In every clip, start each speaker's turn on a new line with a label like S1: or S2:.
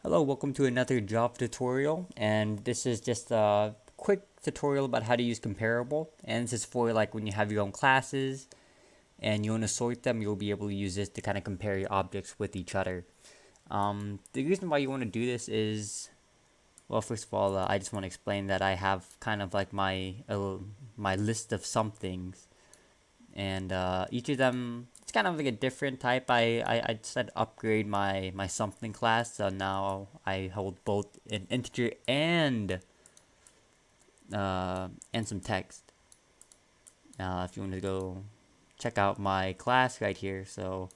S1: Hello, welcome to another Java tutorial, and this is just a quick tutorial about how to use comparable. And this is for like when you have your own classes and you want to sort them, you'll be able to use this to kind of compare your objects with each other. The reason why you want to do this is, well, first of all, I just want to explain that I have kind of like my list of some things, and each of them it's kind of like a different type. I said upgrade my something class, so now I hold both an integer and some text. Now if you want to go check out my class right here, so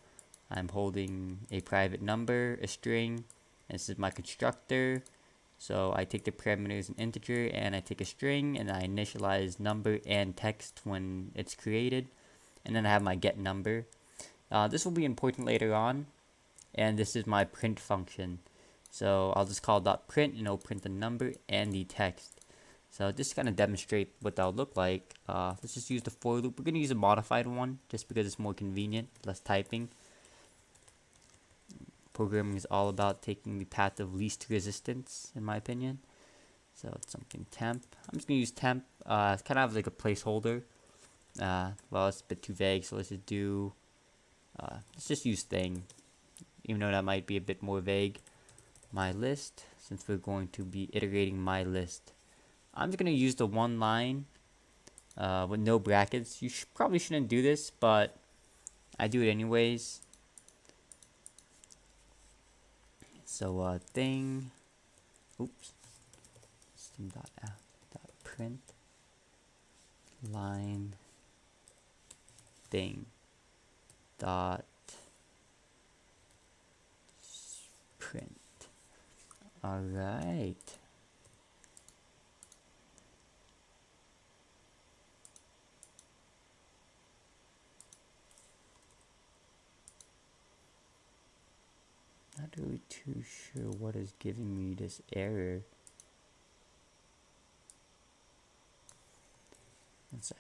S1: I'm holding a private number, a string, and this is my constructor. So I take the parameters an integer and I take a string and I initialize number and text when it's created, and then I have my get number. This will be important later on, and this is my print function. So I'll just call .print and it'll print the number and the text. So just kind of demonstrate what that'll look like. Let's just use the for loop. We're going to use a modified one just because it's more convenient, less typing. Programming is all about taking the path of least resistance, in my opinion. So it's something temp. I'm just going to use temp. It's kind of like a placeholder. Well, it's a bit too vague, so let's just use thing, even though that might be a bit more vague. My list, since we're going to be iterating my list, I'm just going to use the one line with no brackets. You probably shouldn't do this, but I do it anyways. So thing, oops, system.out.print line thing dot print. All right. Not really too sure what is giving me this error. One sec.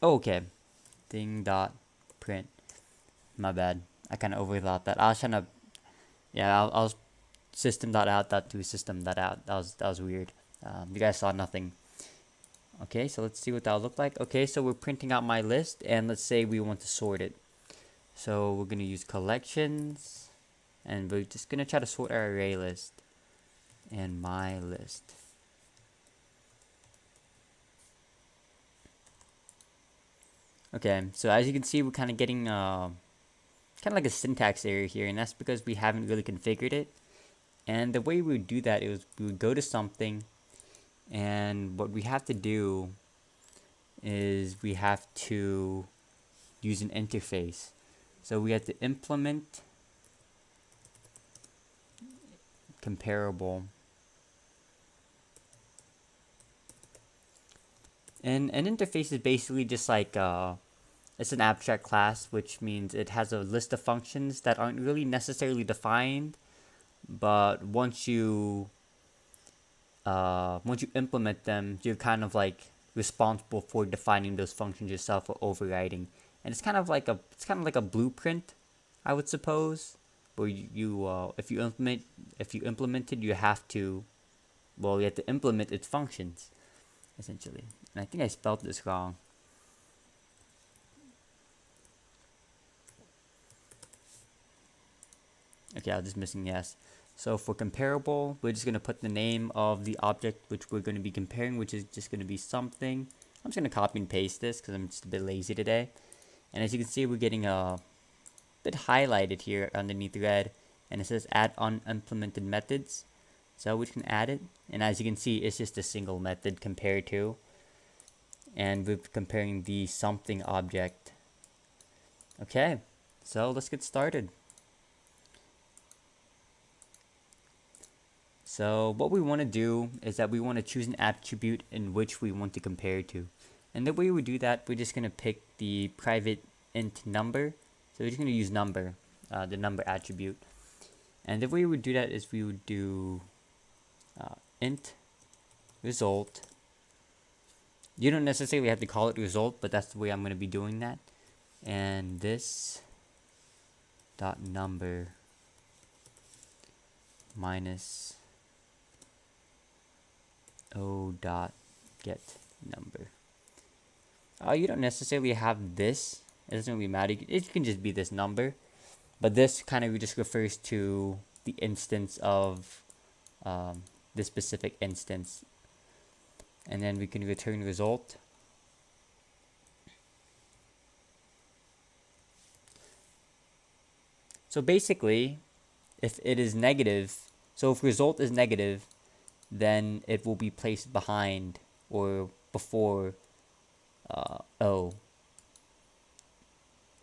S1: Oh, okay. Thing dot print. My bad. I kind of overthought that. I was trying to, yeah, I was system dot out dot to system dot out. That was weird. You guys saw nothing. Okay, so let's see what that'll look like. Okay, so we're printing out my list, and let's say we want to sort it. So we're gonna use collections, and we're just gonna try to sort our array list and my list. Okay, so as you can see, we're kind of getting kind of like a syntax error here, and that's because we haven't really configured it. And the way we would do that is we would go to something, and what we have to do is we have to use an interface. So we have to implement comparable. And an interface is basically just like it's an abstract class, which means it has a list of functions that aren't really necessarily defined, but once you implement them, you're kind of like responsible for defining those functions yourself or overriding. And it's kind of like a blueprint, I would suppose, where if you implement it, you have to implement its functions, essentially. And I think I spelled this wrong. Okay, I was just missing yes. So for comparable, we're just going to put the name of the object which we're going to be comparing, which is just going to be something. I'm just going to copy and paste this because I'm just a bit lazy today. And as you can see, we're getting a bit highlighted here underneath red, and it says add unimplemented methods. So we can add it, and as you can see, it's just a single method compared to, and we're comparing the something object. Okay, so let's get started. So what we want to do is that we want to choose an attribute in which we want to compare to. And the way we do that, we're just going to pick the private int number. So we're just going to use number, the number attribute. And the way we would do that is we would do int result. You don't necessarily have to call it result, but that's the way I'm going to be doing that. And this dot number minus O dot get number. You don't necessarily have this. It doesn't really matter. It can just be this number. But this kind of just refers to the instance of this specific instance. And then we can return result. So basically, if it is negative, so if result is negative, then it will be placed behind or before O.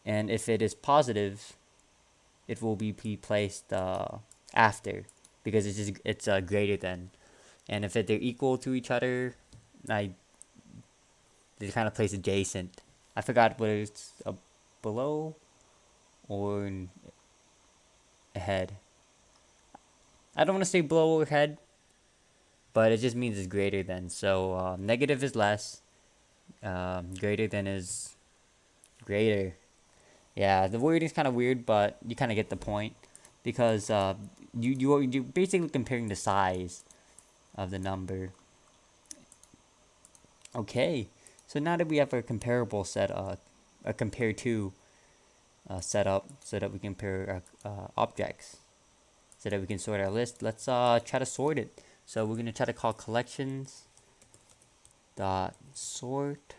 S1: And if it is positive, it will be placed after, because it's greater than. And if they're equal to each other, they kind of place adjacent. I forgot whether it's below or ahead. I don't want to say below or ahead, but it just means it's greater than. So negative is less, greater than is greater. Yeah, the wording is kind of weird, but you kind of get the point, because you're basically comparing the size of the number. Okay, so now that we have our comparable set, a CompareTo set up, so that we compare our objects, so that we can sort our list, let's try to sort it. So we're gonna try to call collections dot sort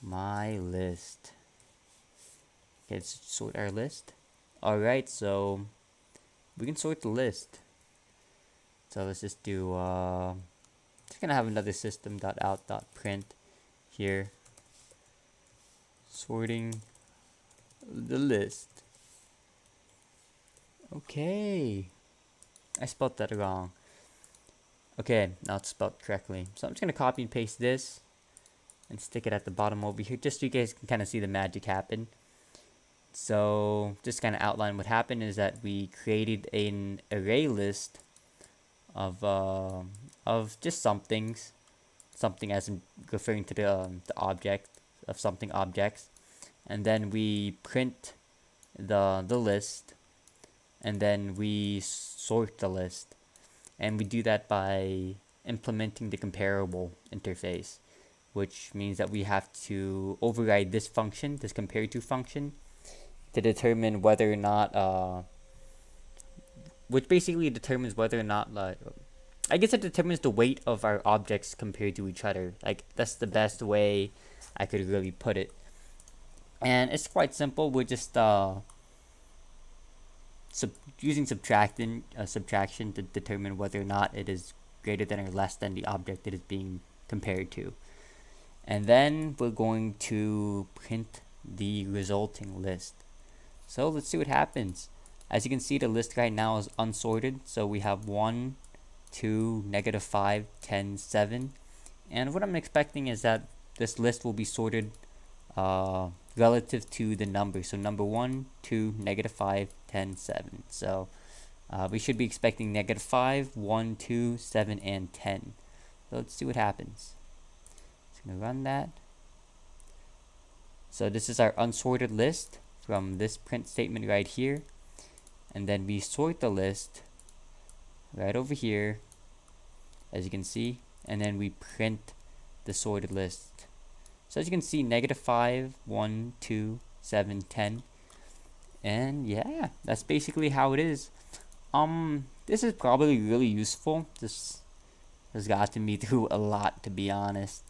S1: my list. Okay, let's sort our list. Alright, so we can sort the list. So let's just do just gonna have another system.out.print here, sorting the list. Okay, I spelled that wrong. Okay, now it's spelled correctly. So I'm just gonna copy and paste this and stick it at the bottom over here, just so you guys can kind of see the magic happen. So just kind of outline what happened is that we created an array list of just something as in referring to the object of something objects, and then we print the list, and then we sort the list, and we do that by implementing the comparable interface, which means that we have to override this function, this CompareTo function, to determine whether or not which basically determines whether or not, I guess it determines the weight of our objects compared to each other. Like, that's the best way I could really put it. And it's quite simple. We're just using subtraction to determine whether or not it is greater than or less than the object it is being compared to. And then we're going to print the resulting list. So let's see what happens. As you can see, the list right now is unsorted. So we have 1, 2, -5, 10, 7. And what I'm expecting is that this list will be sorted relative to the number. So number 1, 2, -5, 10, 7. So we should be expecting -5, 1, 2, 7, and 10. So let's see what happens. Just going to run that. So this is our unsorted list from this print statement right here. And then we sort the list right over here, as you can see, and then we print the sorted list. So as you can see, -5, 1, 2, 7, 10. And yeah, that's basically how it is. This is probably really useful. This has gotten me through a lot, to be honest.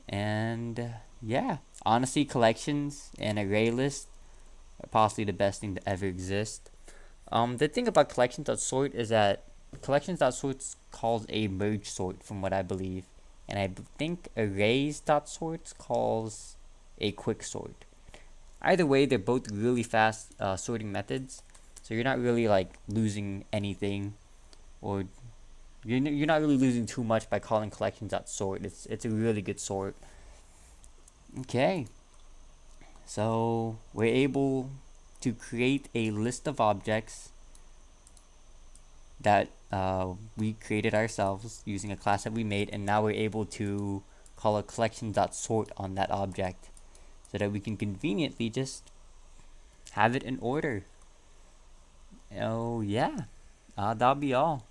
S1: And yeah, honestly, collections and array lists are possibly the best thing to ever exist. The thing about collections.sort is that collections.sort calls a merge sort, from what I believe, and I think arrays.sort calls a quick sort. Either way, they're both really fast sorting methods, so you're not really like losing anything, or you're not really losing too much by calling collections.sort. It's a really good sort. Okay, so we're able to create a list of objects that we created ourselves using a class that we made, and now we're able to call a collection.sort on that object, so that we can conveniently just have it in order. Oh yeah, that'll be all.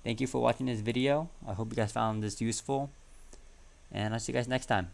S1: Thank you for watching this video. I hope you guys found this useful, and I'll see you guys next time.